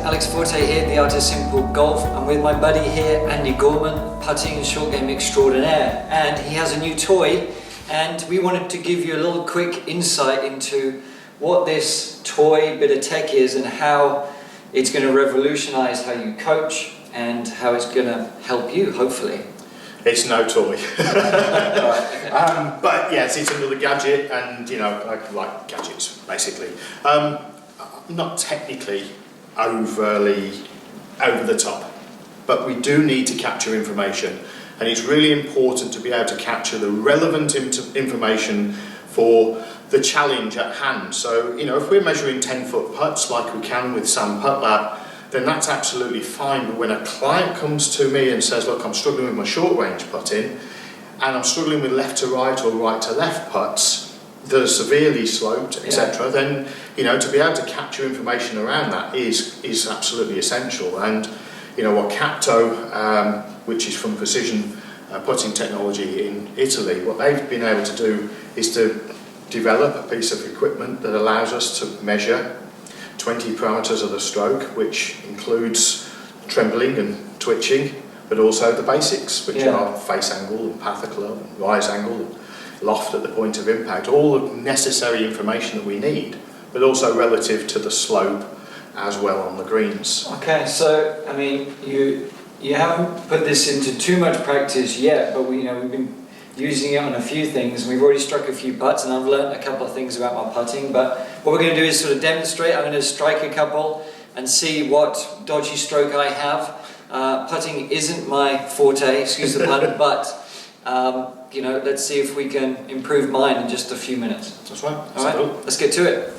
Alex Forte here, The Art of Simple Golf. I'm with my buddy here, Andy Gorman, putting and short game extraordinaire. And he has a new toy, and we wanted to give you a little quick insight into what this toy bit of tech is and how it's going to revolutionize how you coach and how it's going to help you, hopefully. It's no toy. Right. But yes, it's another gadget, and you know, I like gadgets basically. I'm not technically overly over the top, but we do need to capture information, and it's really important to be able to capture the relevant information for the challenge at hand. So, you know, if we're measuring 10-foot putts like we can with Sam Putt Lab, then that's absolutely fine. But when a client comes to me and says, look, I'm struggling with my short range putting, and I'm struggling with left to right or right to left putts that are severely sloped, etc., then, you know, to be able to capture information around that is absolutely essential. And, you know, what Capto, which is from Precision Putting Technology in Italy, what they've been able to do is to develop a piece of equipment that allows us to measure 20 parameters of the stroke, which includes trembling and twitching, but also the basics, which are face angle and path of club, and rise angle, and loft at the point of impact, all the necessary information that we need, but also relative to the slope as well on the greens. Okay, so I mean, you haven't put this into too much practice yet, but we've been using it on a few things. We've already struck a few putts, and I've learned a couple of things about my putting. But what we're going to do is sort of demonstrate. I'm going to strike a couple and see what dodgy stroke I have. Putting isn't my forte, excuse the pun, but you know, let's see if we can improve mine in just a few minutes. That's right. All right, let's get to it.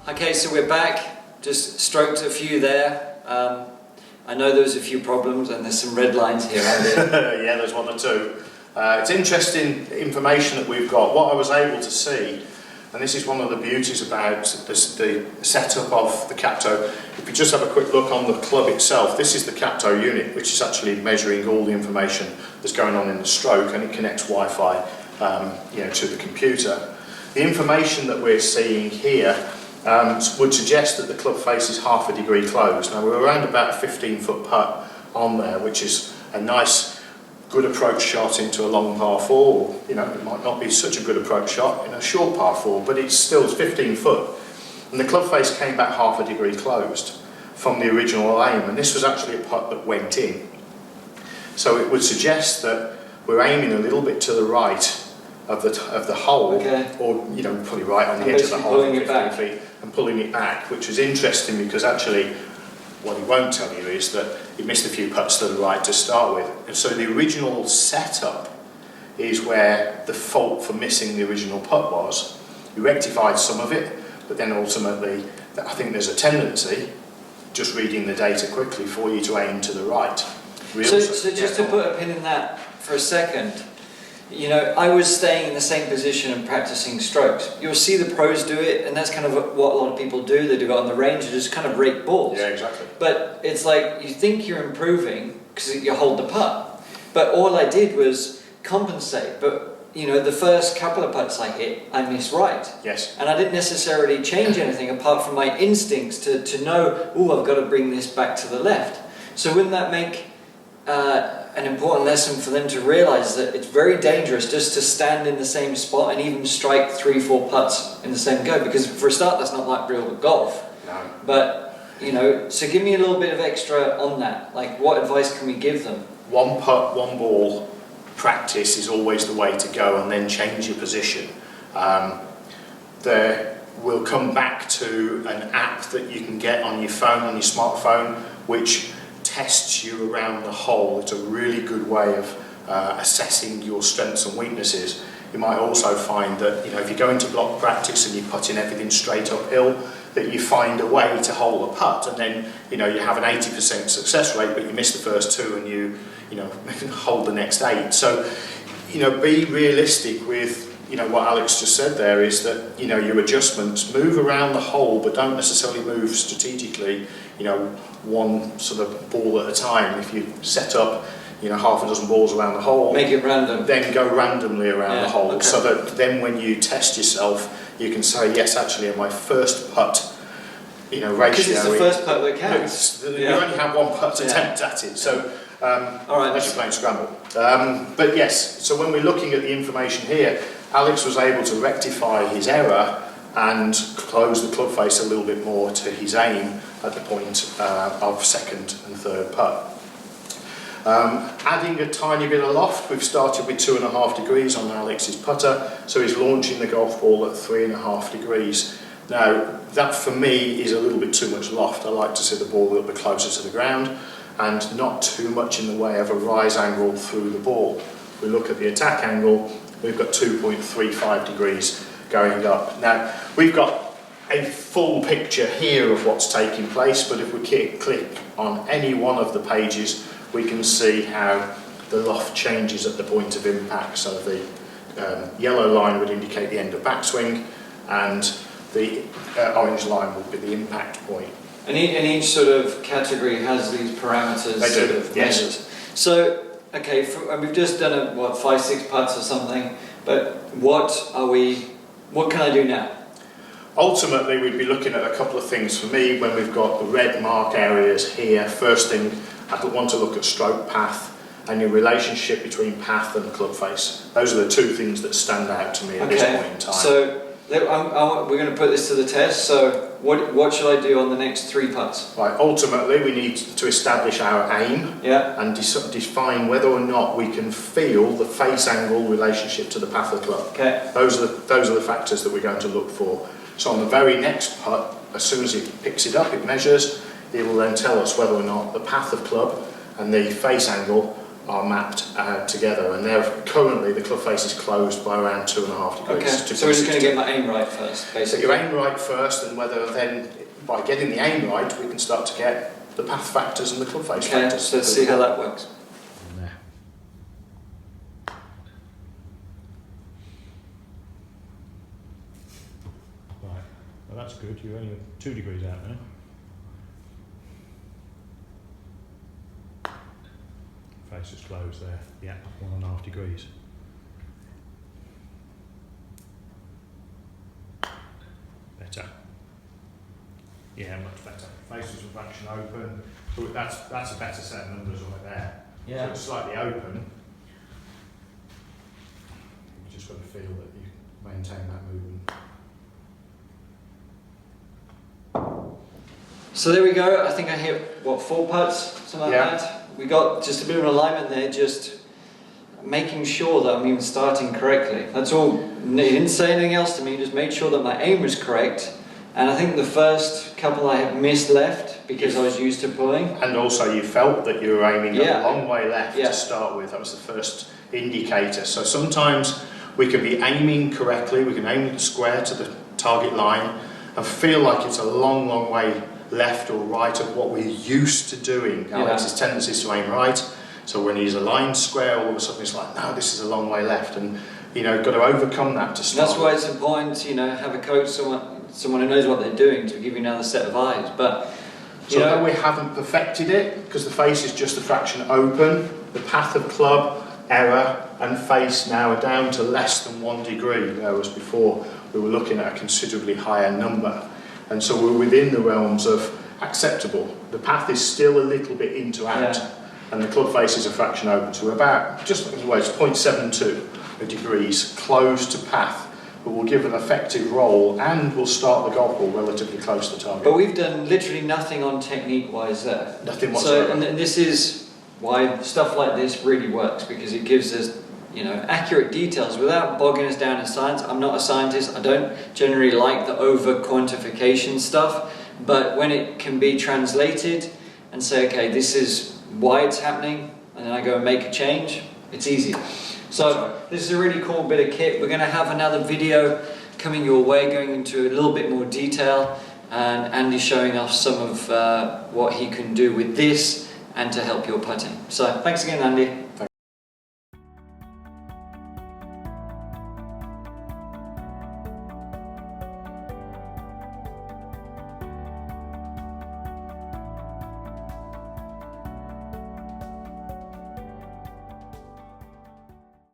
Okay, so we're back. Just stroked a few there. I know there was a few problems, and there's some red lines here. Yeah, there's one or two. It's interesting information that we've got. What I was able to see, and this is one of the beauties about the setup of the Capto. If you just have a quick look on the club itself, this is the Capto unit, which is actually measuring all the information that's going on in the stroke, and it connects Wi-Fi to the computer. The information that we're seeing here would suggest that the club face is half a degree closed. Now we're around about a 15-foot putt on there, which is a nice, good approach shot into a long par 4. You know, it might not be such a good approach shot in a short par 4, but it's still 15 foot. And the club face came back half a degree closed from the original aim, and this was actually a putt that went in. So it would suggest that we're aiming a little bit to the right of the hole, or you know, probably right on the edge of the hole, 15 feet, and pulling it back, which was interesting because actually what he won't tell you is that he missed a few putts to the right to start with. And so the original setup is where the fault for missing the original putt was. He rectified some of it, but then ultimately I think there's a tendency, just reading the data quickly, for you to aim to the right. So just to put a pin in that for a second, you know, I was staying in the same position and practicing strokes. You'll see the pros do it, and that's kind of what a lot of people do. They do it on the range, they just kind of rake balls. Yeah, exactly. But it's like, you think you're improving because you hold the putt. But all I did was compensate. But, you know, the first couple of putts I hit, I missed right. Yes. And I didn't necessarily change anything apart from my instincts to know, oh, I've got to bring this back to the left. So wouldn't that make an important lesson for them to realise that it's very dangerous just to stand in the same spot and even strike 3-4 putts in the same go? Because for a start, that's not like real golf. No. But, you know, so give me a little bit of extra on that. Like, what advice can we give them? One putt, one ball practice is always the way to go, and then change your position. We'll come back to an app that you can get on your phone, on your smartphone, which tests you around the hole. It's a really good way of assessing your strengths and weaknesses. You might also find that, you know, if you go into block practice and you're putting everything straight uphill, that you find a way to hole a putt, and then, you know, you have an 80% success rate, but you miss the first 2 and you hold the next 8. So, you know, be realistic with, you know, what Alex just said there, is that, you know, your adjustments move around the hole, but don't necessarily move strategically you know, one sort of ball at a time. If you set up, you know, half a dozen balls around the hole, make it random, then go randomly around the hole, okay. so that then when you test yourself, you can say, yes, actually, in my first putt, you know, ratio. Because it's the first putt that counts. You only have one putt attempt at it, so all right, unless you're playing scramble. But yes, so when we're looking at the information here, Alex was able to rectify his error and close the club face a little bit more to his aim at the point of second and third putt. Adding a tiny bit of loft, we've started with 2.5 degrees on Alex's putter, so he's launching the golf ball at 3.5 degrees. Now, that for me is a little bit too much loft. I like to see the ball a little bit closer to the ground and not too much in the way of a rise angle through the ball. If we look at the attack angle, we've got 2.35 degrees going up. Now, we've got a full picture here of what's taking place, but if we click on any one of the pages, we can see how the loft changes at the point of impact. So the yellow line would indicate the end of backswing, and the orange line would be the impact point. And each sort of category has these parameters, They do, sort of yes. measures. So, okay, and we've just done 5-6 putts or something, but what can I do now? Ultimately, we'd be looking at a couple of things. For me, when we've got the red mark areas here, first thing, I'd want to look at stroke path and your relationship between path and club face. Those are the two things that stand out to me at this point in time. So we're going to put this to the test. So what should I do on the next 3 putts? Right. Ultimately, we need to establish our aim and define whether or not we can feel the face angle relationship to the path of the club. Okay. Those are the factors that we're going to look for. So on the very next putt, as soon as it picks it up, it measures, it will then tell us whether or not the path of club and the face angle are mapped together. And currently the club face is closed by around 2.5 degrees. Okay, so we're just going to get my aim right first, basically. So you aim right first, and whether then, by getting the aim right, we can start to get the path factors and the club face factors. So let's see how that works. Well, that's good. You're only 2 degrees out now. Face is closed there. Yeah, 1.5 degrees. Better. Yeah, much better. Face is a fraction open. But that's a better set of numbers right there. Yeah. So it's slightly open. You've just got to feel that you maintain that movement. So there we go. I think I hit 4 putts, something like that. We got just a bit of an alignment there, just making sure that I'm even starting correctly. That's all. He didn't say anything else to me, just made sure that my aim was correct. And I think the first couple I had missed left because I was used to pulling. And also you felt that you were aiming a long way left to start with. That was the first indicator. So sometimes we can be aiming correctly, we can aim square to the target line and feel like it's a long, long way left or right of what we're used to doing. Alex's tendency is to aim right, so when he's aligned square, all of a sudden it's like, no, this is a long way left, and got to overcome that to start. That's why it's important to have a coach, someone who knows what they're doing, to give you another set of eyes. But although we haven't perfected it, because the face is just a fraction open, the path of club, error, and face now are down to less than 1 degree, whereas before we were looking at a considerably higher number. And so we're within the realms of acceptable. The path is still a little bit in to out, and the club face is a fraction open. So we're about, just looking away, it's 0.72 degrees close to path, but will give an effective roll and will start the golf ball relatively close to the target. But we've done literally nothing on technique-wise there. Nothing whatsoever. So, and this is why stuff like this really works, because it gives us accurate details without bogging us down in science. I'm not a scientist. I don't generally like the over-quantification stuff, but when it can be translated and say, okay, this is why it's happening, and then I go and make a change, it's easier. So this is a really cool bit of kit. We're going to have another video coming your way, going into a little bit more detail, and Andy showing off some of what he can do with this and to help your putting. So thanks again, Andy.